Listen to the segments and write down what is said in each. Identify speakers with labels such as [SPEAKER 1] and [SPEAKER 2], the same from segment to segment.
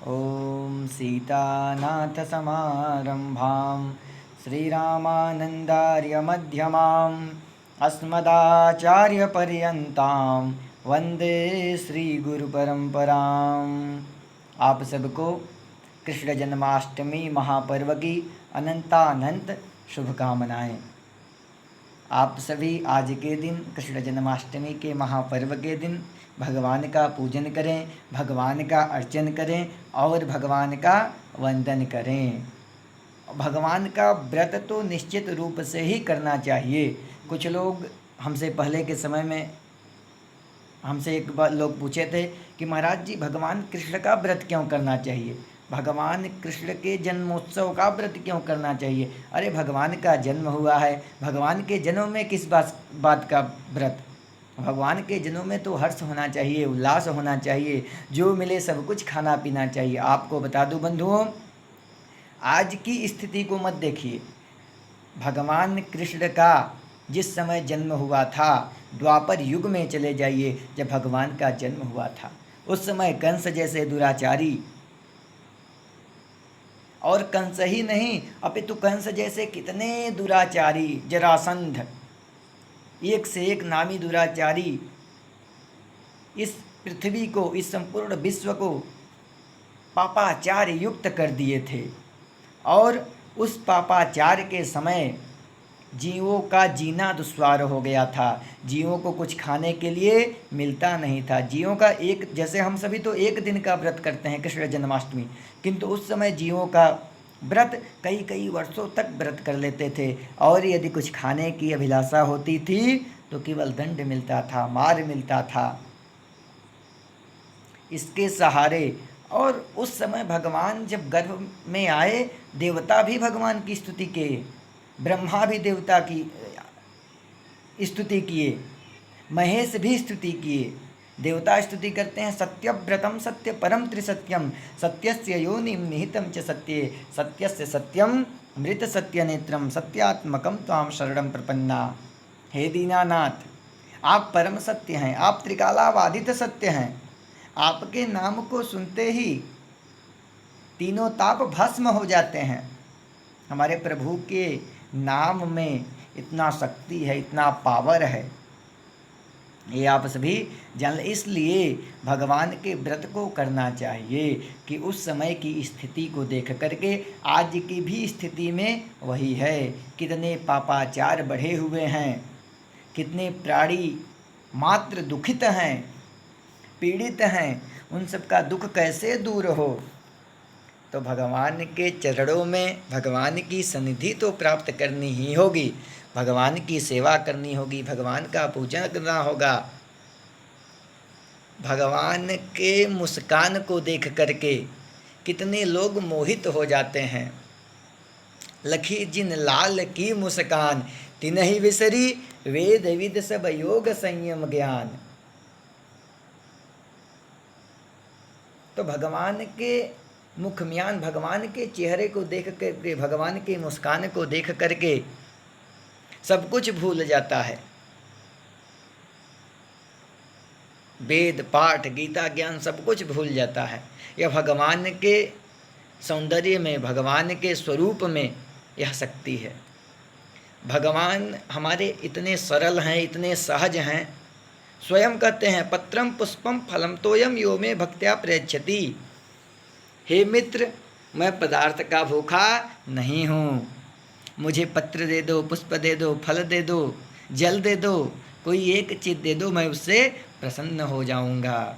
[SPEAKER 1] ॐ सीतानाथसमारम्भां श्रीरामानन्दार्यमध्यमाम् अस्मदाचार्यपर्यन्तां वन्दे श्रीगुरुपरम्पराम्। आप सबको कृष्ण जन्माष्टमी महापर्व की अनंतानंत शुभकामनाएं। आप सभी आज के दिन कृष्ण जन्माष्टमी के महापर्व के दिन भगवान का पूजन करें, भगवान का अर्चन करें और भगवान का वंदन करें। भगवान का व्रत तो निश्चित रूप से ही करना चाहिए। कुछ लोग हमसे पहले के समय में हमसे एक बार लोग पूछे थे कि महाराज जी भगवान कृष्ण का व्रत क्यों करना चाहिए, भगवान कृष्ण के जन्मोत्सव का व्रत क्यों करना चाहिए। अरे भगवान का जन्म हुआ है, भगवान के जन्म में किस बात का व्रत। भगवान के जन्म में तो हर्ष होना चाहिए, उल्लास होना चाहिए, जो मिले सब कुछ खाना पीना चाहिए। आपको बता दूं बंधुओं, आज की स्थिति को मत देखिए। भगवान कृष्ण का जिस समय जन्म हुआ था, द्वापर युग में चले जाइए, जब भगवान का जन्म हुआ था उस समय कंस जैसे दुराचारी, और कंस ही नहीं अपितु कंस जैसे कितने दुराचारी, जरासंध, एक से एक नामी दुराचारी इस पृथ्वी को, इस संपूर्ण विश्व को पापाचार युक्त कर दिए थे। और उस पापाचार के समय जीवों का जीना दुश्वार हो गया था। जीवों को कुछ खाने के लिए मिलता नहीं था। जीवों का एक, जैसे हम सभी तो एक दिन का व्रत करते हैं कृष्ण जन्माष्टमी, किंतु उस समय जीवों का व्रत कई कई वर्षों तक व्रत कर लेते थे। और यदि कुछ खाने की अभिलाषा होती थी तो केवल दंड मिलता था, मार मिलता था। इसके सहारे, और उस समय भगवान जब गर्भ में आए, देवता भी भगवान की स्तुति किए, ब्रह्मा भी देवता की स्तुति किए, महेश भी स्तुति किए। देवता स्तुति करते हैं, सत्यव्रतम सत्य परम त्रिसत्यम, सत्यस्य योनिम निहितम च सत्ये, सत्यस्य सत्यम मृत सत्य नेत्रम, सत्यात्मकम त्वाम शरणम प्रपन्ना। हे दीनानाथ, आप परम सत्य हैं, आप त्रिकालाबाधित सत्य हैं। आपके नाम को सुनते ही तीनों ताप भस्म हो जाते हैं। हमारे प्रभु के नाम में इतना शक्ति है, इतना पावर है, ये आप सभी जान। इसलिए भगवान के व्रत को करना चाहिए कि उस समय की स्थिति को देख करके आज की भी स्थिति में वही है। कितने पापाचार बढ़े हुए हैं, कितने प्राणी मात्र दुखित हैं, पीड़ित हैं, उन सब का दुख कैसे दूर हो। तो भगवान के चरणों में भगवान की सन्निधि तो प्राप्त करनी ही होगी, भगवान की सेवा करनी होगी, भगवान का पूजन करना होगा। भगवान के मुस्कान को देख करके कितने लोग मोहित हो जाते हैं। लखी जिन लाल की मुस्कान, तिनहि विसरी वेद विद सब योग संयम ज्ञान। तो भगवान के मुख म्यान, भगवान के चेहरे को देख करके, भगवान के मुस्कान को देख करके सब कुछ भूल जाता है। वेद पाठ, गीता ज्ञान सब कुछ भूल जाता है। यह भगवान के सौंदर्य में, भगवान के स्वरूप में यह शक्ति है। भगवान हमारे इतने सरल हैं, इतने सहज हैं। स्वयं कहते हैं, पत्रम पुष्पम फलम तोयम यो में भक्त्या प्रयच्छति। हे मित्र, मैं पदार्थ का भूखा नहीं हूँ। मुझे पत्र दे दो, पुष्प दे दो, फल दे दो, जल दे दो, कोई एक चीज़ दे दो, मैं उससे प्रसन्न हो जाऊँगा।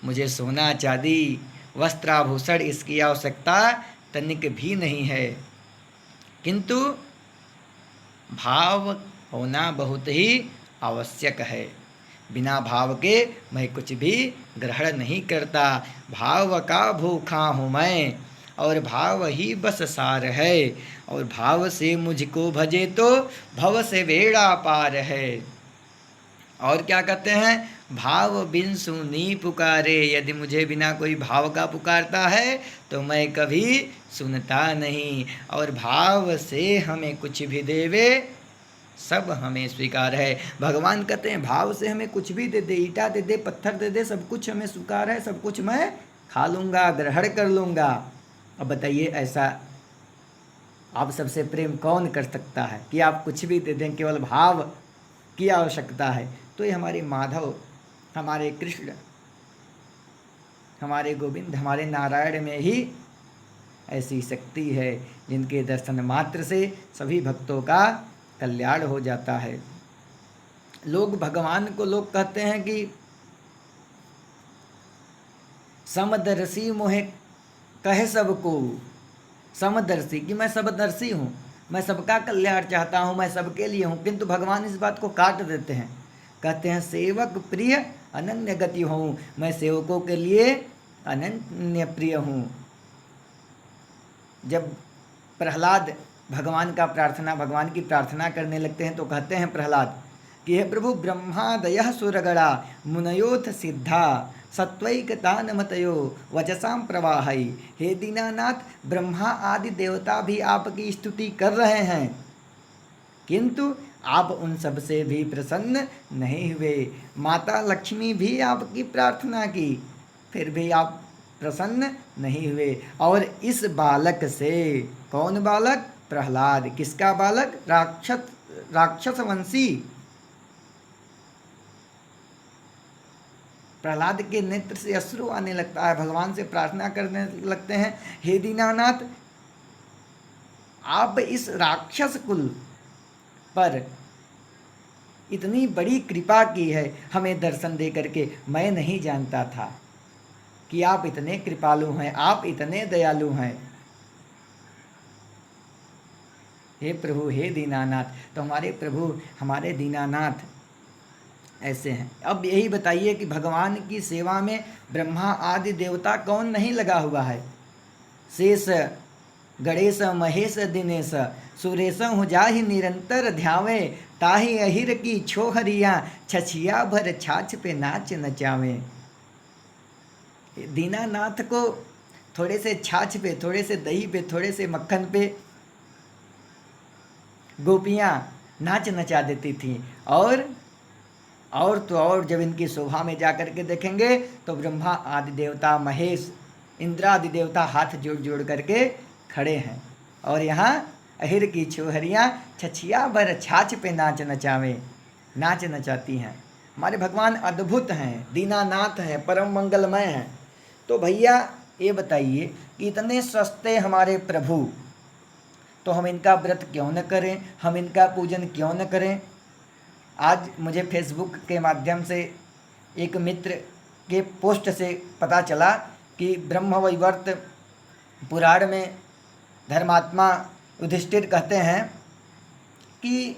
[SPEAKER 1] मुझे सोना चांदी वस्त्राभूषण इसकी आवश्यकता तनिक भी नहीं है, किंतु भाव होना बहुत ही आवश्यक है। बिना भाव के मैं कुछ भी ग्रहण नहीं करता। भाव का भूखा हूँ मैं, और भाव ही बस सार है। और भाव से मुझको भजे तो भव से बेड़ा पार है। और क्या कहते हैं, भाव बिन सुनी पुकारे। यदि मुझे बिना कोई भाव का पुकारता है तो मैं कभी सुनता नहीं। और भाव से हमें कुछ भी देवे सब हमें स्वीकार है। भगवान कहते हैं भाव से हमें कुछ भी दे दे, ईटा दे दे, पत्थर दे दे, सब कुछ हमें स्वीकार है, सब कुछ मैं खा लूँगा, ग्रहण कर लूँगा। अब बताइए, ऐसा आप सबसे प्रेम कौन कर सकता है कि आप कुछ भी दे दें, केवल भाव की आवश्यकता है। तो ये हमारे माधव, हमारे कृष्ण, हमारे गोविंद, हमारे नारायण में ही ऐसी शक्ति है जिनके दर्शन मात्र से सभी भक्तों का कल्याण हो जाता है। लोग भगवान को लोग कहते हैं कि समदर्शी मोहे कहे सबको, समदर्शी कि मैं सबदर्शी हूँ, मैं सबका कल्याण चाहता हूँ, मैं सबके लिए हूँ। किंतु भगवान इस बात को काट देते हैं, कहते हैं सेवक प्रिय अनन्य गति हूँ, मैं सेवकों के लिए अनन्य प्रिय हूँ। जब प्रहलाद भगवान की प्रार्थना करने लगते हैं तो कहते हैं प्रहलाद कि हे प्रभु, ब्रह्मादयः सुरगणा मुनयोथ सिद्धा सत्वैकतानमतयो वचसां प्रवाहई। हे दीनानाथ, ब्रह्मा आदि देवता भी आपकी स्तुति कर रहे हैं, किंतु आप उन सब से भी प्रसन्न नहीं हुए। माता लक्ष्मी भी आपकी प्रार्थना की, फिर भी आप प्रसन्न नहीं हुए। और इस बालक से, कौन बालक? प्रहलाद। किसका बालक? राक्षसवंशी। प्रहलाद के नेत्र से अश्रु आने लगता है, भगवान से प्रार्थना करने लगते हैं, हे दीनानाथ, आप इस राक्षस कुल पर इतनी बड़ी कृपा की है हमें दर्शन दे करके। मैं नहीं जानता था कि आप इतने कृपालु हैं, आप इतने दयालु हैं। हे प्रभु, हे दीनानाथ। तो हमारे प्रभु, हमारे दीनानाथ ऐसे हैं। अब यही बताइए कि भगवान की सेवा में ब्रह्मा आदि देवता कौन नहीं लगा हुआ है? शेष गणेश महेश दिनेश सुरेश हूँ जाहि निरंतर ध्यावे, ताहि अहिर की छोहरिया छछिया भर छाछ पे नाच नचावे। दीनानाथ को थोड़े से छाछ पे, थोड़े से दही पे, थोड़े से मक्खन पे गोपियाँ नाच नचा देती थीं। और तो और जब इनकी शोभा में जा कर के देखेंगे तो ब्रह्मा आदि देवता, महेश, इंद्र आदि देवता हाथ जोड़ जोड़ करके खड़े हैं। और यहाँ अहिर की छोहरियाँ छछिया भर छाछ पे नाच नचावे, नाच नचाती हैं। हमारे भगवान अद्भुत हैं, दीनानाथ हैं, परम मंगलमय हैं। तो भैया ये बताइए कि इतने सस्ते हमारे प्रभु, तो हम इनका व्रत क्यों न करें, हम इनका पूजन क्यों न करें? आज मुझे फेसबुक के माध्यम से एक मित्र के पोस्ट से पता चला कि ब्रह्मवैवर्त पुराण में धर्मात्मा युधिष्ठिर कहते हैं कि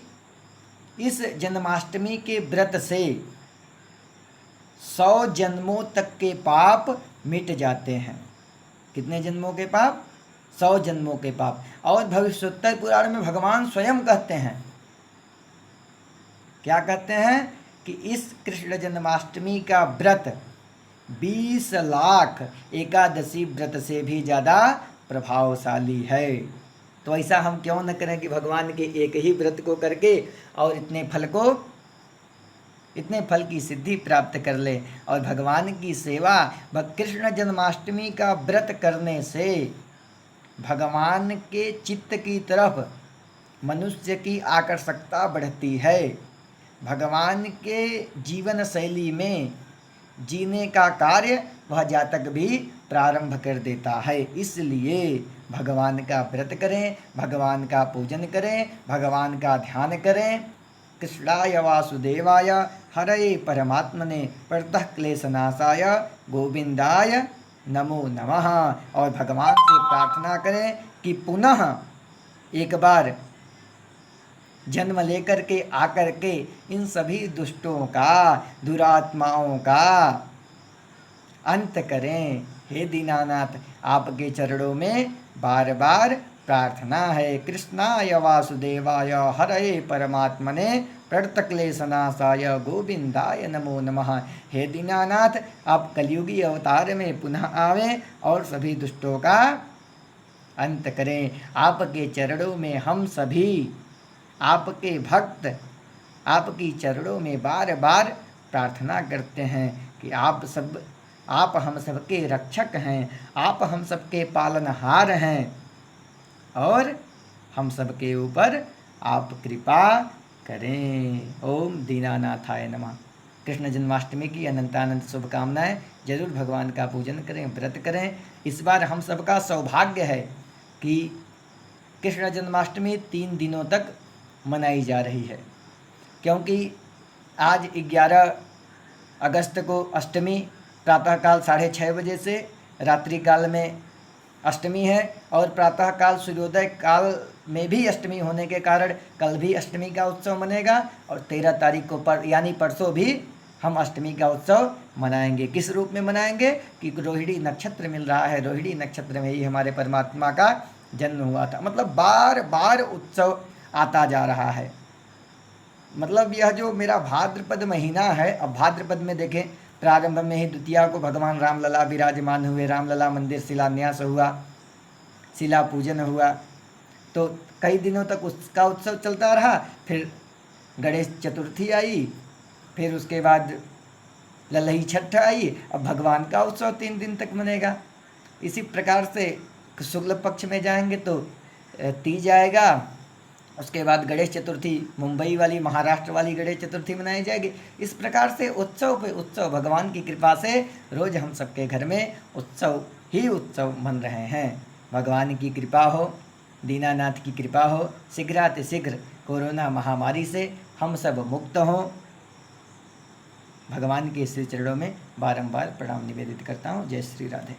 [SPEAKER 1] इस जन्माष्टमी के व्रत से 100 जन्मों तक के पाप मिट जाते हैं। कितने जन्मों के पाप? 100 जन्मों के पाप। और भविष्योत्तर पुराण में भगवान स्वयं कहते हैं, क्या कहते हैं कि इस कृष्ण जन्माष्टमी का व्रत 20 लाख एकादशी व्रत से भी ज़्यादा प्रभावशाली है। तो ऐसा हम क्यों न करें कि भगवान के एक ही व्रत को करके और इतने फल की सिद्धि प्राप्त कर ले। और भगवान की सेवा, कृष्ण जन्माष्टमी का व्रत करने से भगवान के चित्त की तरफ मनुष्य की आकर्षकता बढ़ती है, भगवान के जीवन शैली में जीने का कार्य वह जातक भी प्रारंभ कर देता है। इसलिए भगवान का व्रत करें, भगवान का पूजन करें, भगवान का ध्यान करें। कृष्णाय वासुदेवाय हरये परमात्मने परतः क्लेशनाशाय गोविंदाय नमो नमः। और भगवान से प्रार्थना करें कि पुनः एक बार जन्म लेकर के आकर के इन सभी दुष्टों का, दुरात्माओं का अंत करें। हे दीनानाथ, आपके चरणों में बार बार प्रार्थना है। कृष्णाय वासुदेवाय हरये परमात्मने प्रणतक्लेशनाशाय गोविंदाय नमो नमः। हे दीनानाथ, आप कलयुगी अवतार में पुनः आवें और सभी दुष्टों का अंत करें। आपके चरणों में हम सभी, आपके भक्त, आपकी चरणों में बार बार प्रार्थना करते हैं कि आप सब आप हम सबके रक्षक हैं, आप हम सबके पालनहार हैं और हम सबके ऊपर आप कृपा करें। ओम दीनानाथाय नमः। कृष्ण जन्माष्टमी की अनंतानंत शुभकामनाएं। जरूर भगवान का पूजन करें, व्रत करें। इस बार हम सबका सौभाग्य है कि कृष्ण जन्माष्टमी 3 दिनों तक मनाई जा रही है, क्योंकि आज 11 अगस्त को अष्टमी प्रातःकाल 6:30 बजे से, रात्रि काल में अष्टमी है और प्रातःकाल सूर्योदय काल में भी अष्टमी होने के कारण कल भी अष्टमी का उत्सव मनेगा और 13 तारीख को यानी परसों भी हम अष्टमी का उत्सव मनाएंगे। किस रूप में मनाएंगे कि रोहिणी नक्षत्र मिल रहा है, रोहिणी नक्षत्र में ही हमारे परमात्मा का जन्म हुआ था। मतलब बार बार उत्सव आता जा रहा है। मतलब यह जो मेरा भाद्रपद महीना है, अब भाद्रपद में देखें प्रारंभ में ही द्वितीया को भगवान रामलला विराजमान हुए, रामलला मंदिर शिलान्यास हुआ, शिला पूजन हुआ, तो कई दिनों तक उसका उत्सव चलता रहा। फिर गणेश चतुर्थी आई, फिर उसके बाद ललही छठ आई, अब भगवान का उत्सव 3 दिन तक मनेगा। इसी प्रकार से शुक्ल पक्ष में जाएंगे तो तीज आएगा, उसके बाद गणेश चतुर्थी मुंबई वाली, महाराष्ट्र वाली गणेश चतुर्थी मनाई जाएगी। इस प्रकार से उत्सव पे उत्सव भगवान की कृपा से रोज हम सबके घर में उत्सव ही उत्सव मन रहे हैं। भगवान की कृपा हो, दीनानाथ की कृपा हो, शीघ्रातिशीघ्र कोरोना महामारी से हम सब मुक्त हों। भगवान के श्री चरणों में बारंबार प्रणाम निवेदित करता हूँ। जय श्री राधे।